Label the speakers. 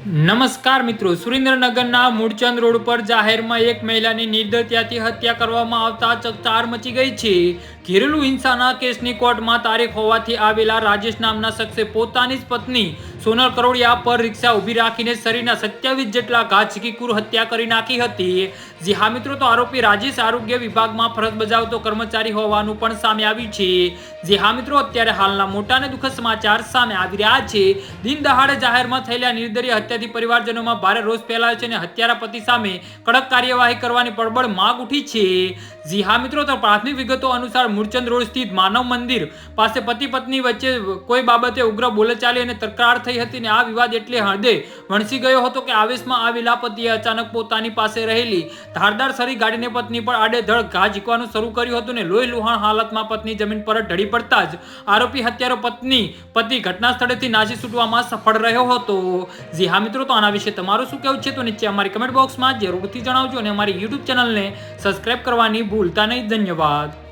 Speaker 1: નમસ્કાર મિત્રો, સુરેન્દ્રનગરના મૂળચંદ રોડ પર જાહેરમાં એક મહિલાની નિર્દયતાથી હત્યા કરવામાં આવતા ચકચાર મચી ગઈ છે. ઘરેલુ હિંસાના કેસની કોર્ટમાં તારીખ હોવાથી આવેલા રાજેશ નામના શખ્સે પોતાની જ પત્ની સોનલ કરોડિયા પર રિક્ષા ઊભી રાખીને શરીરના 27 જેટલા ઘા ઝીકી કુર હત્યા કરી નાખી હતી. જી હા મિત્રો, તો આરોપી રાજેશ આરોગ્ય વિભાગમાં ફરજ બજાવતો કર્મચારી હોવાનું પણ સામે આવ્યું છે. જી હા મિત્રો, અત્યારે હાલના મોટા અને દુઃખદ સમાચાર સામે આવી રહ્યા છે. દિન દહાડે જાહેરમાં થયેલા નિર્દય હત્યાથી પરિવારજનોમાં ભારે રોષ ફેલાયો છે અને હત્યારા પતિ સામે કડક કાર્યવાહી કરવાની પ્રબળ માંગ ઉઠી છે. જી હા મિત્રો, તો પ્રાથમિક વિગતો અનુસાર મૂળચંદ રોડ સ્થિત માનવ મંદિર પાસે પતિ પત્ની વચ્ચે કોઈ બાબતે ઉગ્ર બોલાચાલી અને તકરાર થઈ હતી અને આ વિવાદ એટલે હદે વણસી ગયો હતો કે આવેશમાં આવેલા પતિએ અચાનક પોતાની પાસે રહેલી ધારદાર છરી ગાડીને પત્ની પર આડેધડ ઘા ઝીકવાનું શરૂ કર્યું હતું અને લોહી લુહાણ હાલતમાં પત્ની જમીન પર ઢળી પડતા જ આરોપી હત્યારો પતિ ઘટના સ્થળેથી નાસી છૂટવામાં સફળ રહ્યો હતો. જી હા મિત્રો, તો આના વિશે તમારું શું કહેવું છે તો નીચે અમારી કમેન્ટ બોક્સમાં જરૂરથી જણાવજો અને અમારી યુટ્યુબ ચેનલને સબસ્ક્રાઇબ કરવાની ભૂલતા નહીં. ધન્યવાદ.